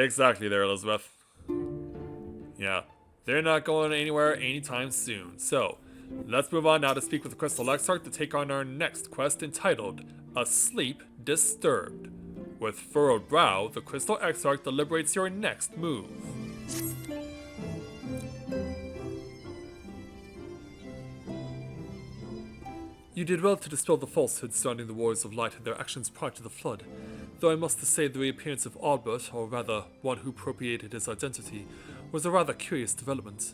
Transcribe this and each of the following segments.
Exactly there, Elizabeth. Yeah, they're not going anywhere anytime soon. So, let's move on now to speak with the Crystal Exarch to take on our next quest entitled Asleep Disturbed. With furrowed brow, the Crystal Exarch deliberates your next move. You did well to dispel the falsehoods surrounding the Warriors of Light and their actions prior to the Flood, though I must say the reappearance of Albert, or rather, one who appropriated his identity, was a rather curious development.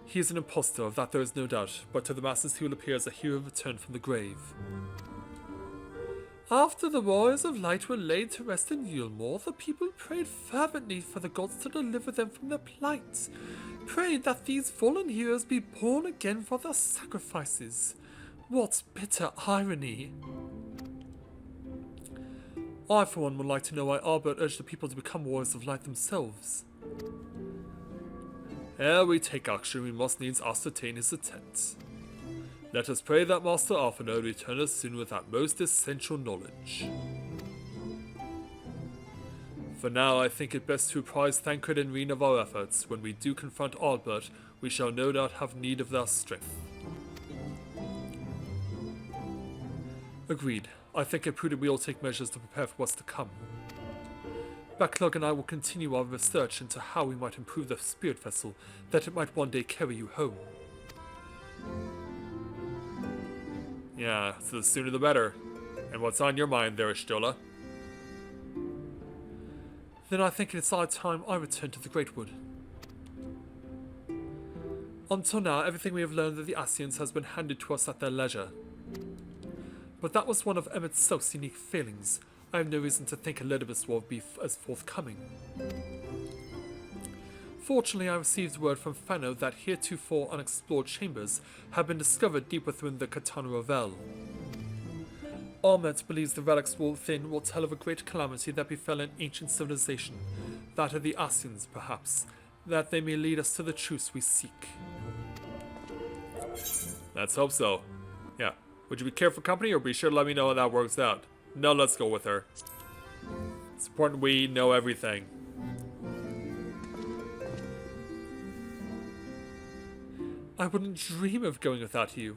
He is an impostor, of that there is no doubt, but to the masses he will appear as a hero returned from the grave. After the Warriors of Light were laid to rest in Yulmore, the people prayed fervently for the gods to deliver them from their plight, prayed that these fallen heroes be born again for their sacrifices. What bitter irony! I, for one, would like to know why Albert urged the people to become Warriors of Light themselves. Ere we take action, we must needs ascertain his intent. Let us pray that Master Arthur return us soon with that most essential knowledge. For now, I think it best to apprise Thancred and Reen of our efforts. When we do confront Albert, we shall no doubt have need of their strength. Agreed. I think it prudent we all take measures to prepare for what's to come. Backlog and I will continue our research into how we might improve the spirit vessel, that it might one day carry you home. Yeah, so the sooner the better. And what's on your mind there, Ashtola? Then I think it's our time I return to the Great Wood. Until now, everything we have learned of the Ascians has been handed to us at their leisure. But that was one of Emmett's South's unique failings. I have no reason to think Elidibus will be as forthcoming. Fortunately, I received word from Fano that heretofore unexplored chambers have been discovered deep within the Katana Revel. Armet believes the relics within will tell of a great calamity that befell an ancient civilization, that of the Ascians, perhaps, that they may lead us to the truths we seek. Let's hope so. Yeah. Would you be care for company, or be sure to let me know how that works out? No, let's go with her. It's important we know everything. I wouldn't dream of going without you.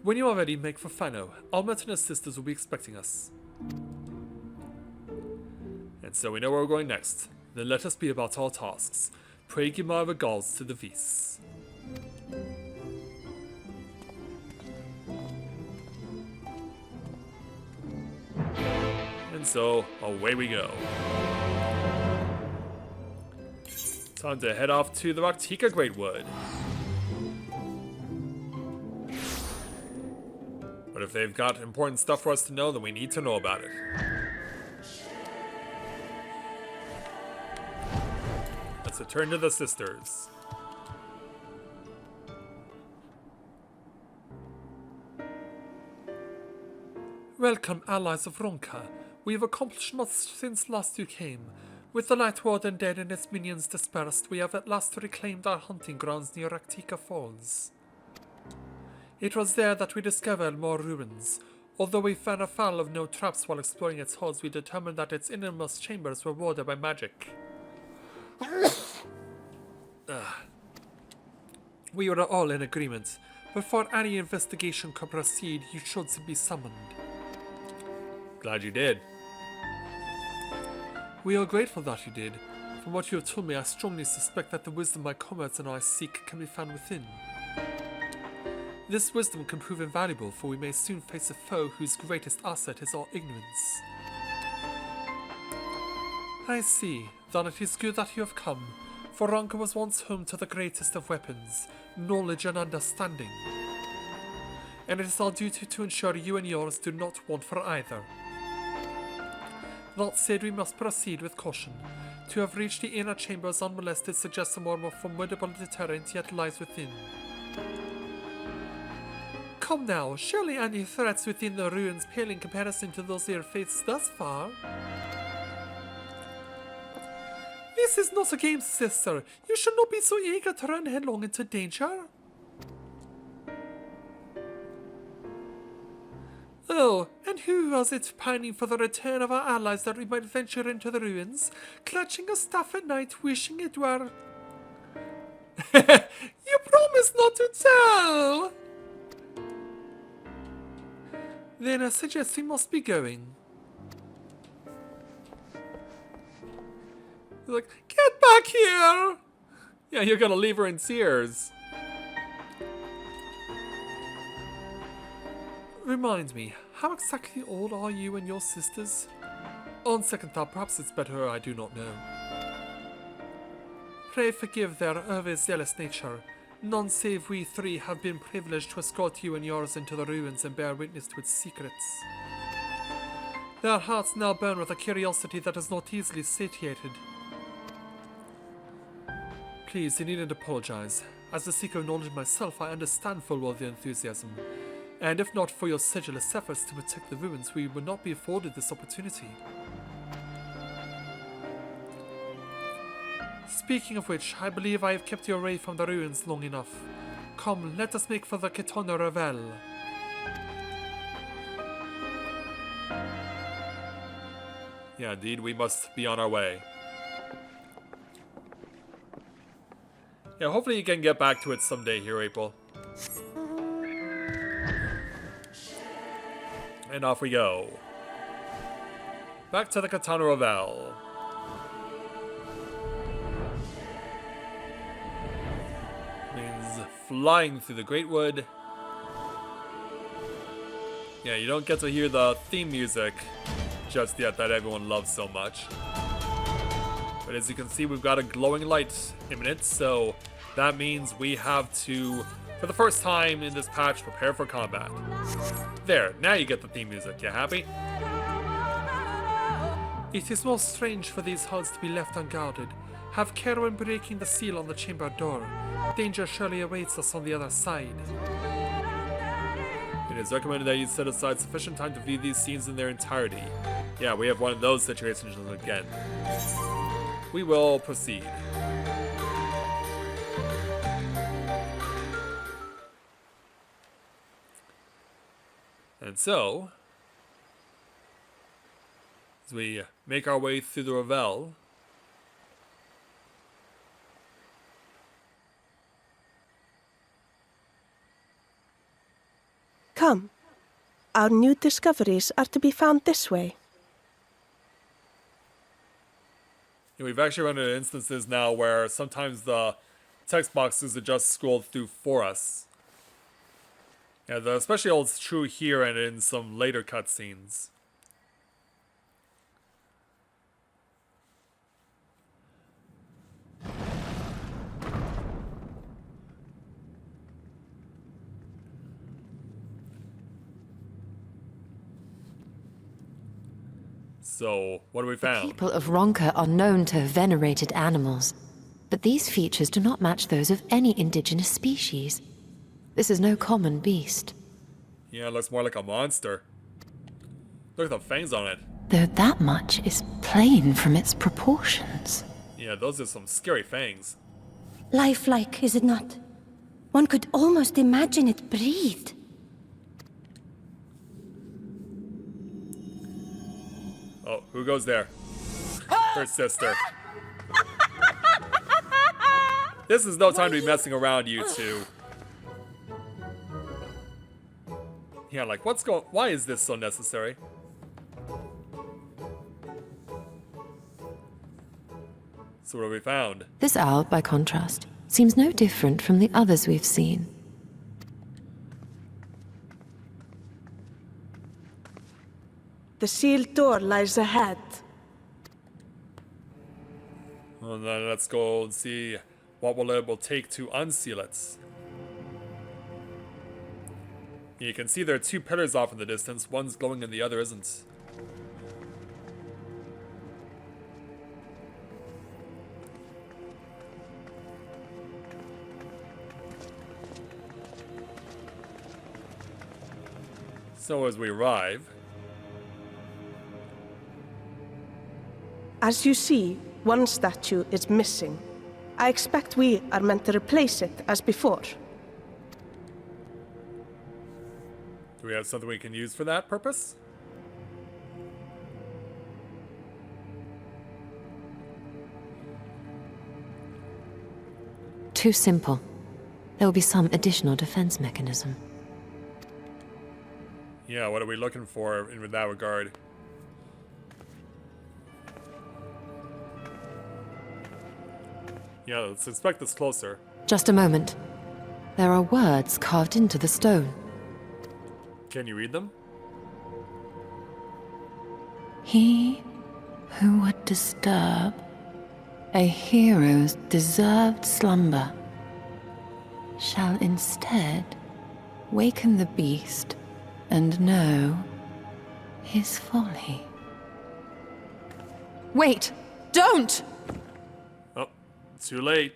When you are ready, make for Fano. Almet and his sisters will be expecting us. And so we know where we're going next. Then let us be about our tasks. Pray give my regards to the Vis. And so, away we go. Time to head off to the Raktika Greatwood. But if they've got important stuff for us to know, then we need to know about it. Let's return to the sisters. Welcome, allies of Ronka. We have accomplished much since last you came. With the Light Warden dead and its minions dispersed, we have at last reclaimed our hunting grounds near Raktika Falls. It was there that we discovered more ruins. Although we found afoul of no traps while exploring its halls, we determined that its innermost chambers were warded by magic. We were all in agreement. Before any investigation could proceed, you should be summoned. Glad you did. We are grateful that you did. From what you have told me, I strongly suspect that the wisdom my comrades and I seek can be found within. This wisdom can prove invaluable, for we may soon face a foe whose greatest asset is our ignorance. I see. Then it is good that you have come, for Ronka was once home to the greatest of weapons, knowledge and understanding. And it is our duty to ensure you and yours do not want for either. That said, we must proceed with caution. To have reached the inner chambers unmolested suggests a more formidable deterrent yet lies within. Come now, surely any threats within the ruins pale in comparison to those you have faced thus far. This is not a game, sister. You should not be so eager to run headlong into danger. Oh, and who was it pining for the return of our allies that we might venture into the ruins, clutching a staff at night, wishing it were... You promised not to tell! Then I suggest we must be going. He's like, get back here! Yeah, you're gonna leave her in tears. Remind me, how exactly old are you and your sisters? On second thought, perhaps it's better I do not know. Pray forgive their overzealous nature. None save we three have been privileged to escort you and yours into the ruins and bear witness to its secrets. Their hearts now burn with a curiosity that is not easily satiated. Please, you needn't apologize. As a seeker of knowledge myself, I understand full well the enthusiasm. And if not for your sedulous efforts to protect the ruins, we would not be afforded this opportunity. Speaking of which, I believe I have kept you away from the ruins long enough. Come, let us make for the Ketona Revel. Yeah, indeed, we must be on our way. Yeah, hopefully you can get back to it someday here, April. And off we go. Back to the Katana Revel. Means flying through the Great Wood. Yeah, you don't get to hear the theme music just yet that everyone loves so much. But as you can see, we've got a glowing light imminent, so that means we have to, for the first time in this patch, prepare for combat. There, now you get the theme music. You happy? It is most strange for these halls to be left unguarded. Have care when breaking the seal on the chamber door. Danger surely awaits us on the other side. It is recommended that you set aside sufficient time to view these scenes in their entirety. Yeah, we have one of those situations again. We will proceed. And so, as we make our way through the Revel, come. Our new discoveries are to be found this way. yeah, we've actually run into instances now where sometimes the text boxes are just scrolled through for us. Yeah, especially holds true here and in some later cutscenes. So, what have we found? The people of Ronka are known to have venerated animals, but these features do not match those of any indigenous species. This is no common beast. Yeah, it looks more like a monster. Look at the fangs on it. Though that much is plain from its proportions. Yeah, those are some scary fangs. Lifelike, is it not? One could almost imagine it breathed. Oh, who goes there? Her sister. This is no time to be messing around, you two. Yeah, like, why is this so necessary? So what have we found? This owl, by contrast, seems no different from the others we've seen. The sealed door lies ahead. Well, then let's go and see what it will take to unseal it. You can see there are two pillars off in the distance. One's glowing and the other isn't. So as we arrive... As you see, one statue is missing. I expect we are meant to replace it as before. Do we have something we can use for that purpose? Too simple. There will be some additional defense mechanism. Yeah, what are we looking for in that regard? Yeah, let's inspect this closer. Just a moment. There are words carved into the stone. Can you read them? He who would disturb a hero's deserved slumber shall instead waken the beast and know his folly. Wait! Don't! Oh, too late.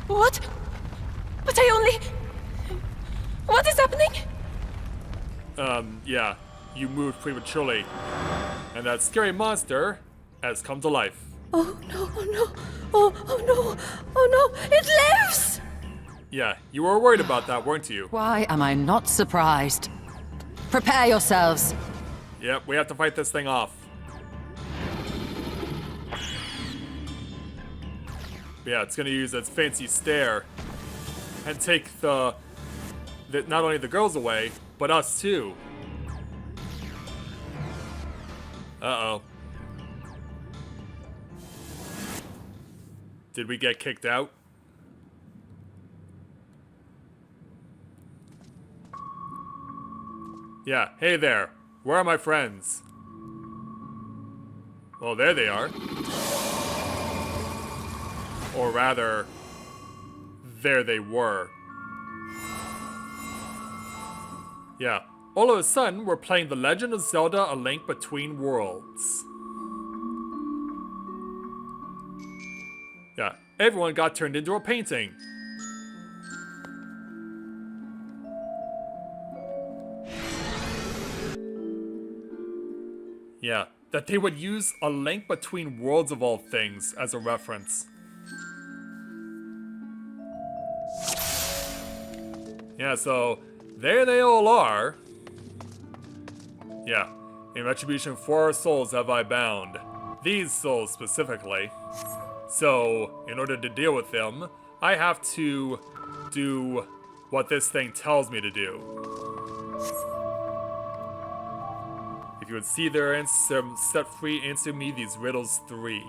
What? But I only... What is happening? Yeah, you moved prematurely. And that scary monster has come to life. Oh no, oh no, oh no, oh no, it lives! Yeah, you were worried about that, weren't you? Why am I not surprised? Prepare yourselves. Yep, we have to fight this thing off. Yeah, it's gonna use its fancy stare and take the not only the girls away, but us too. Uh-oh. Did we get kicked out? Yeah, hey there. Where are my friends? Well, there they are. Or rather, there they were. Yeah, all of a sudden, we're playing The Legend of Zelda: A Link Between Worlds. Yeah, everyone got turned into a painting. Yeah, that they would use A Link Between Worlds of all things as a reference. Yeah, so there they all are. Yeah, in retribution for our souls have I bound. These souls specifically. So, in order to deal with them, I have to do what this thing tells me to do. If you would see their answer set free, answer me these riddles 3.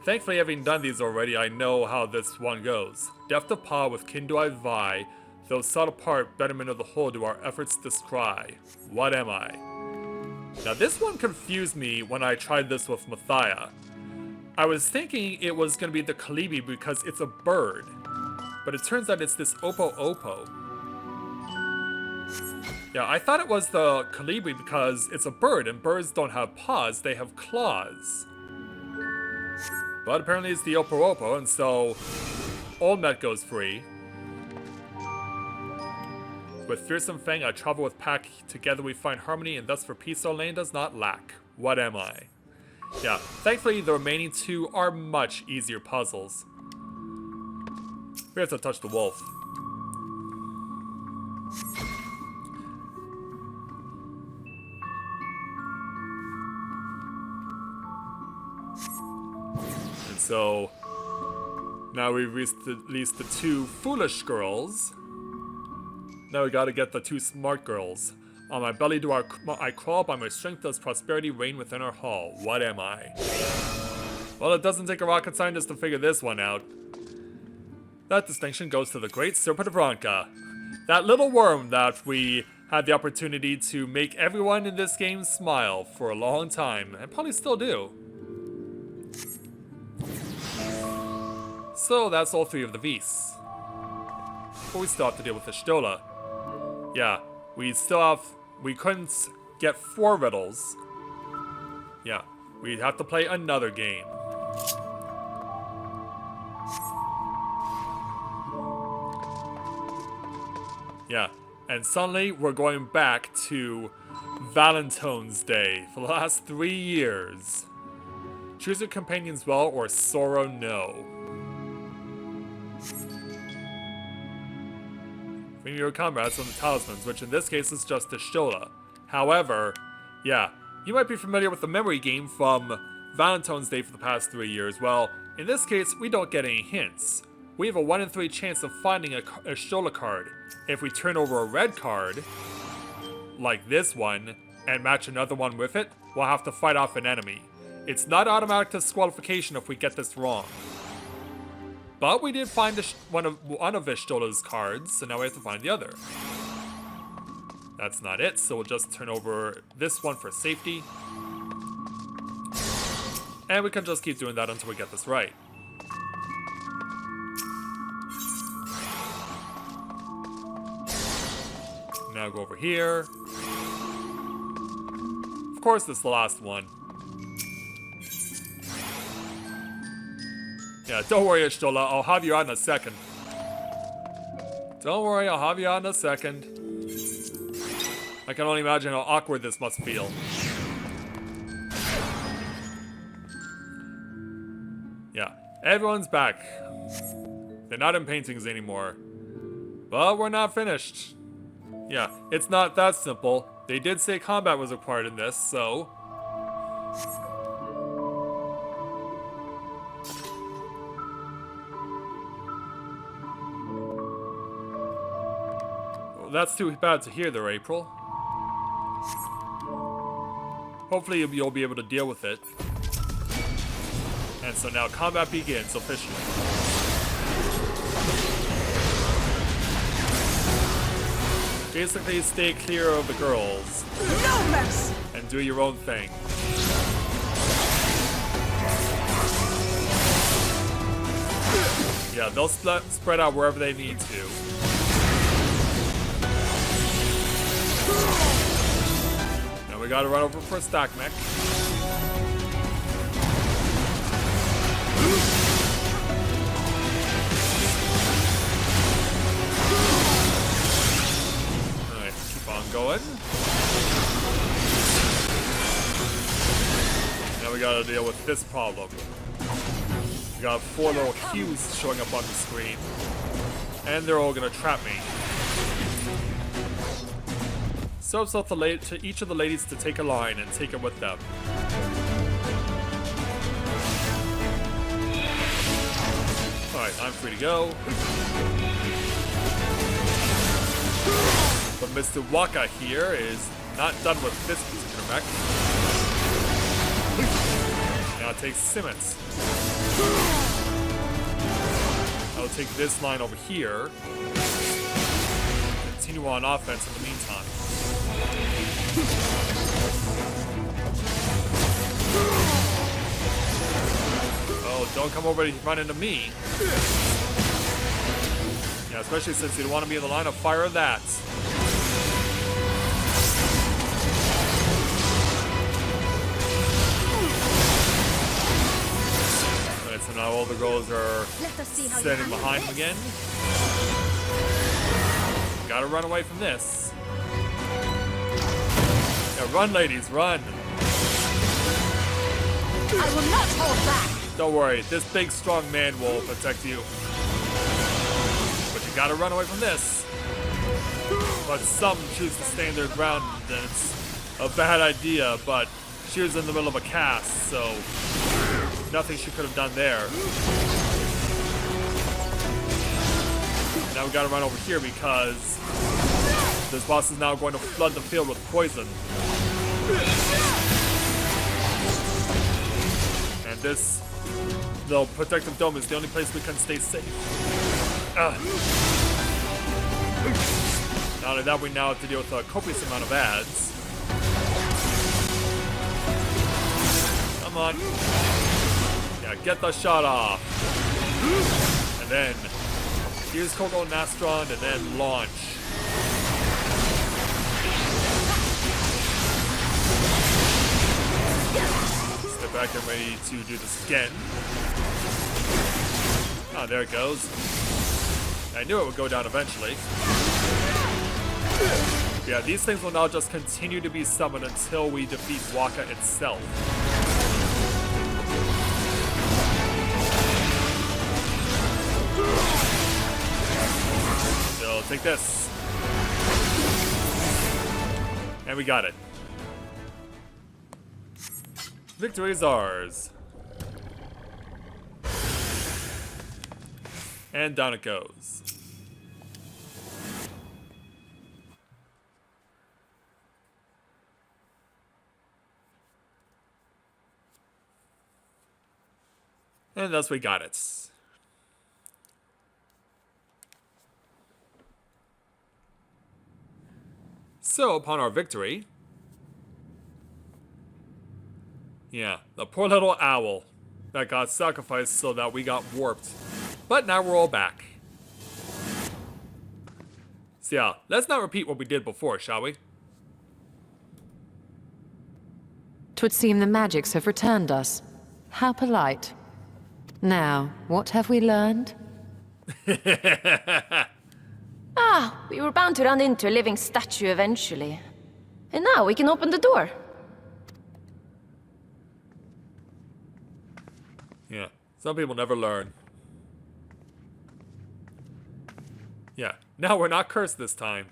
Thankfully, having done these already, I know how this one goes. Deft of paw with kin do I vie, though sought apart, betterment of the whole do our efforts descry. What am I? Now this one confused me when I tried this with Mathia. I was thinking it was going to be the Kalibi because it's a bird, but it turns out it's this Opo Opo. Yeah, I thought it was the Kalibi because it's a bird, and birds don't have paws, they have claws. But apparently it's the Opo Opo, and so Old Met goes free. With fearsome fang I travel with pack, together we find harmony, and thus for peace our land does not lack. What am I? Yeah, thankfully the remaining 2 are much easier puzzles. We have to touch the wolf. And so, now we've reached at least the 2 foolish girls. Now we gotta get the 2 smart girls. On my belly do I crawl, by my strength does prosperity reign within our hall. What am I? Well, it doesn't take a rocket scientist to figure this one out. That distinction goes to the great Serpent of Ronka. That little worm that we had the opportunity to make everyone in this game smile for a long time, and probably still do. So that's all 3 of the Vis. But we still have to deal with the Stola. Yeah, we couldn't get 4 riddles. Yeah, we'd have to play another game. Yeah, and suddenly we're going back to Valentine's Day for the last 3 years. Choose your companions well or sorrow no. Claim your comrades from the talismans, which in this case is just the Shola. However, yeah, you might be familiar with the memory game from Valentine's Day for the past 3 years. Well, in this case, we don't get any hints. We have a 1 in 3 chance of finding a Shola card. If we turn over a red card, like this one, and match another one with it, we'll have to fight off an enemy. It's not automatic disqualification if we get this wrong. But we did find one of Vishtola's cards, so now we have to find the other. That's not it, so we'll just turn over this one for safety. And we can just keep doing that until we get this right. Now go over here. Of course, this is the last one. Yeah, don't worry, Ishtola. I'll have you out in a second. Don't worry, I'll have you out in a second. I can only imagine how awkward this must feel. Yeah, everyone's back. They're not in paintings anymore. But we're not finished. Yeah, it's not that simple. They did say combat was required in this, so... Well, that's too bad to hear there, April. Hopefully you'll be able to deal with it. And so now combat begins officially. Basically, stay clear of the girls. No mess! And do your own thing. Yeah, they'll spread out wherever they need to. Now we gotta run over for a stack mech. Going. Now we gotta deal with this problem. We got 4 little cues showing up on the screen, and they're all gonna trap me. So it's up to each of the ladies to take a line and take it with them. Alright, I'm free to go. But Mr. Waka here is not done with this particular mech. Now it takes Simmons. I'll take this line over here. Continue on offense in the meantime. Oh, don't come over and run into me. Yeah, especially since you don't want to be in the line of fire of that. So now all the girls are standing behind him again. Gotta run away from this. Yeah, run, ladies, run. I will not hold back. Don't worry, this big, strong man will protect you. But you gotta run away from this. But some choose to stand their ground, and it's a bad idea, but she was in the middle of a cast, so... nothing she could have done there. Now we gotta run over here because this boss is now going to flood the field with poison. And this little protective dome is the only place we can stay safe. Not only that, we now have to deal with a copious amount of ads. Come on. Yeah, get the shot off. And then use Kogo Nastron and then launch. Step back and ready to do this again. Ah, there it goes. I knew it would go down eventually. Yeah, these things will now just continue to be summoned until we defeat Waka itself. So, take this. And we got it. Victory is ours. And down it goes. And thus we got it. So, upon our victory... Yeah, the poor little owl that got sacrificed so that we got warped. But now we're all back. So yeah, let's not repeat what we did before, shall we? 'Twould seem the magics have returned us. How polite. Now, what have we learned? We were bound to run into a living statue eventually. And now we can open the door. Yeah, some people never learn. Yeah, now we're not cursed this time.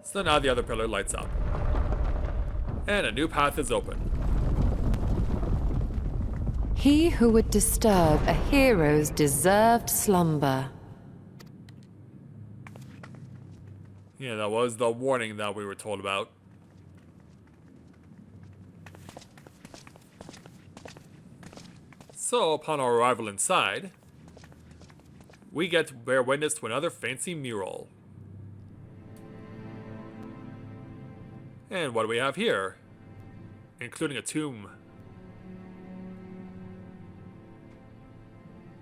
So now the other pillar lights up. And a new path is open. He who would disturb a hero's deserved slumber. Yeah, that was the warning that we were told about. So, upon our arrival inside, we get to bear witness to another fancy mural. And what do we have here? Including a tomb.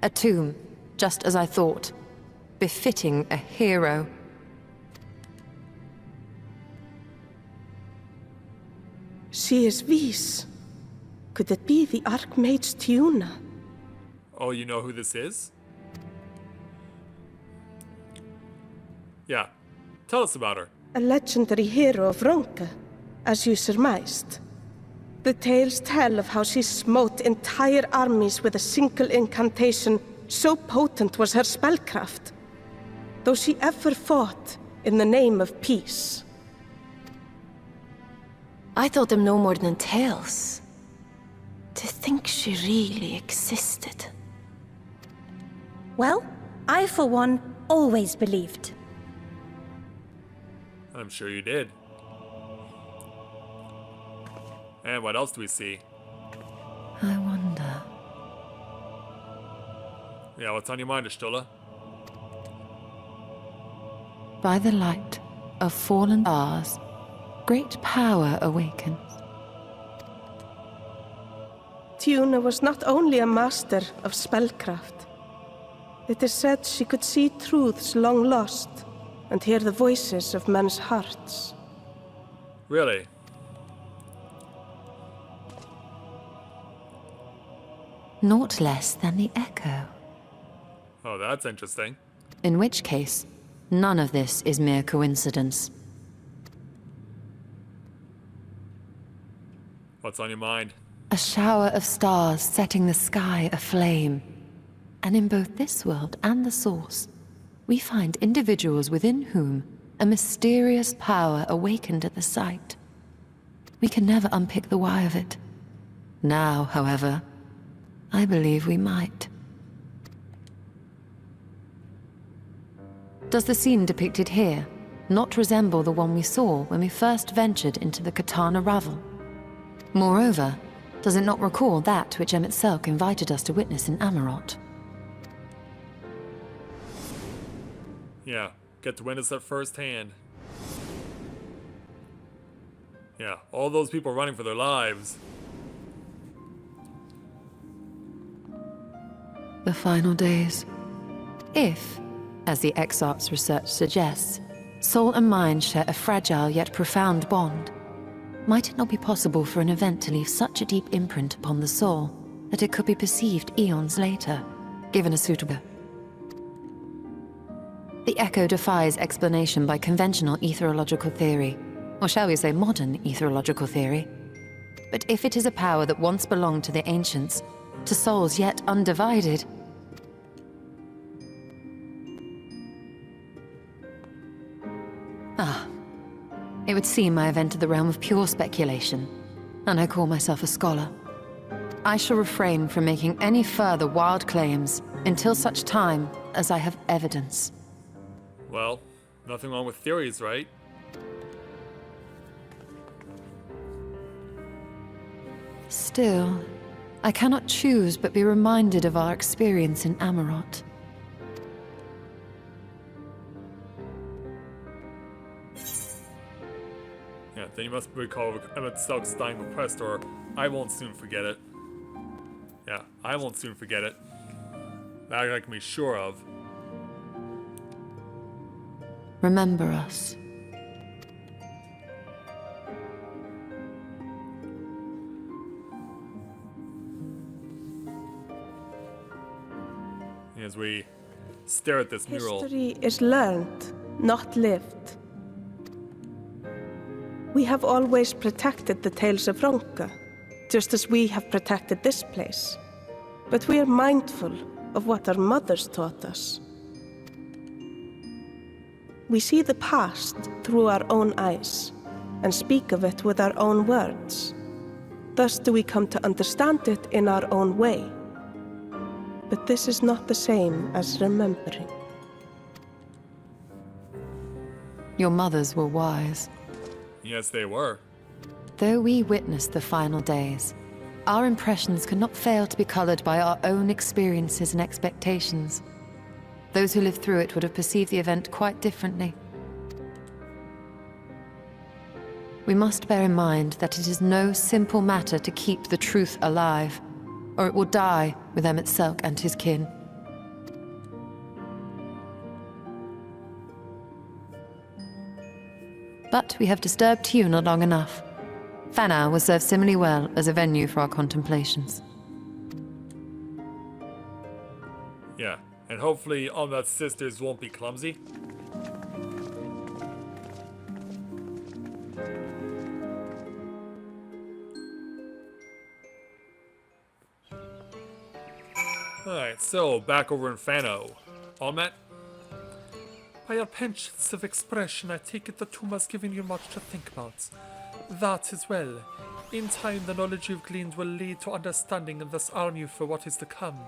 A tomb, just as I thought. Befitting a hero. She is Vis. Could it be the Archmage Tiuna? Oh, you know who this is? Yeah, tell us about her. A legendary hero of Ronka, as you surmised. The tales tell of how she smote entire armies with a single incantation, so potent was her spellcraft. Though she ever fought in the name of peace. I thought them no more than tales. To think she really existed. Well, I for one always believed. I'm sure you did. And what else do we see? I wonder. Yeah, what's on your mind, Astula? By the light of fallen stars, great power awakens. Tiuna was not only a master of spellcraft. It is said she could see truths long lost and hear the voices of men's hearts. Really? Naught less than the echo. Oh, that's interesting. In which case, none of this is mere coincidence. What's on your mind? A shower of stars setting the sky aflame. And in both this world and the Source, we find individuals within whom a mysterious power awakened at the sight. We can never unpick the why of it. Now, however, I believe we might. Does the scene depicted here not resemble the one we saw when we first ventured into the Katana Ravel? Moreover, does it not recall that which Emmett Selk invited us to witness in Amarot? Yeah, get to witness it firsthand. Yeah, all those people running for their lives. The final days. If, as the Exarch's research suggests, soul and mind share a fragile yet profound bond, might it not be possible for an event to leave such a deep imprint upon the soul that it could be perceived eons later, given a suitable... The echo defies explanation by conventional etherological theory, or shall we say modern etherological theory. But if it is a power that once belonged to the ancients, to souls yet undivided... It would seem I have entered the realm of pure speculation, and I call myself a scholar. I shall refrain from making any further wild claims until such time as I have evidence. Well, nothing wrong with theories, right? Still, I cannot choose but be reminded of our experience in Amarot. Yeah, then you must recall Emmett Stubbs dying request, or I won't soon forget it. Yeah, I won't soon forget it. That I can be sure of. Remember us. As we stare at this mural. History is learned, not lived. We have always protected the tales of Ronka, just as we have protected this place. But we are mindful of what our mothers taught us. We see the past through our own eyes, and speak of it with our own words. Thus do we come to understand it in our own way. But this is not the same as remembering. Your mothers were wise. Yes, they were. Though we witnessed the final days, our impressions cannot fail to be colored by our own experiences and expectations. Those who lived through it would have perceived the event quite differently. We must bear in mind that it is no simple matter to keep the truth alive, or it will die with Emmett Selk and his kin. But we have disturbed Tuna long enough. Fana will serve similarly well as a venue for our contemplations. Yeah, and hopefully Almat's sisters won't be clumsy. Alright, so back over in Fano. Almat? By your penchants of expression, I take it the tomb has given you much to think about. That is well. In time, the knowledge you've gleaned will lead to understanding and thus arm you for what is to come.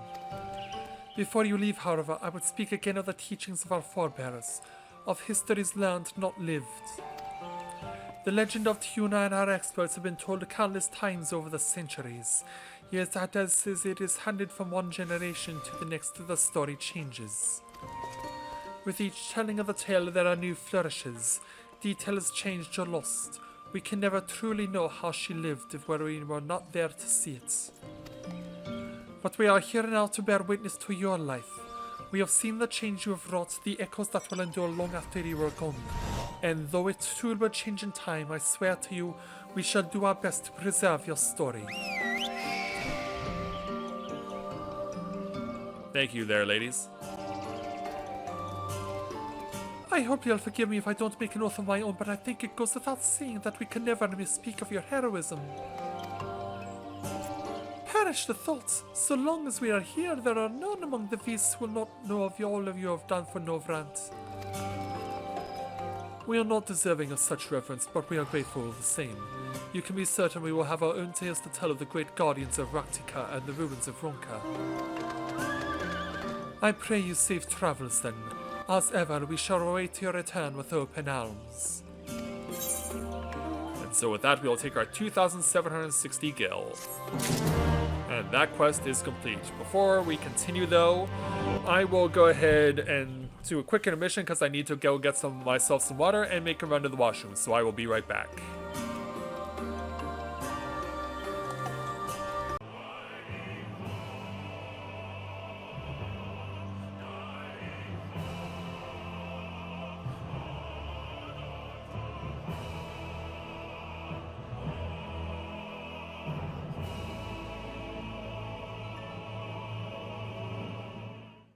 Before you leave, however, I would speak again of the teachings of our forebears, of histories learned, not lived. The legend of Tuna and our experts have been told countless times over the centuries, yet as it is handed from one generation to the next, the story changes. With each telling of the tale, there are new flourishes. Details changed or lost. We can never truly know how she lived if we were not there to see it. But we are here now to bear witness to your life. We have seen the change you have wrought, the echoes that will endure long after you were gone. And though it too will change in time, I swear to you, we shall do our best to preserve your story. Thank you there, ladies. I hope you'll forgive me if I don't make an oath of my own, but I think it goes without saying that we can never misspeak of your heroism. Perish the thoughts. So long as we are here, there are none among the beasts who will not know of all of you have done for Novrant. We are not deserving of such reverence, but we are grateful all the same. You can be certain we will have our own tales to tell of the great guardians of Raktika and the ruins of Ronka. I pray you safe travels then. As ever, we shall await your return with open arms. And so with that, we will take our 2,760 gil. And that quest is complete. Before we continue though, I will go ahead and do a quick intermission because I need to go get myself some water and make a run to the washroom, so I will be right back.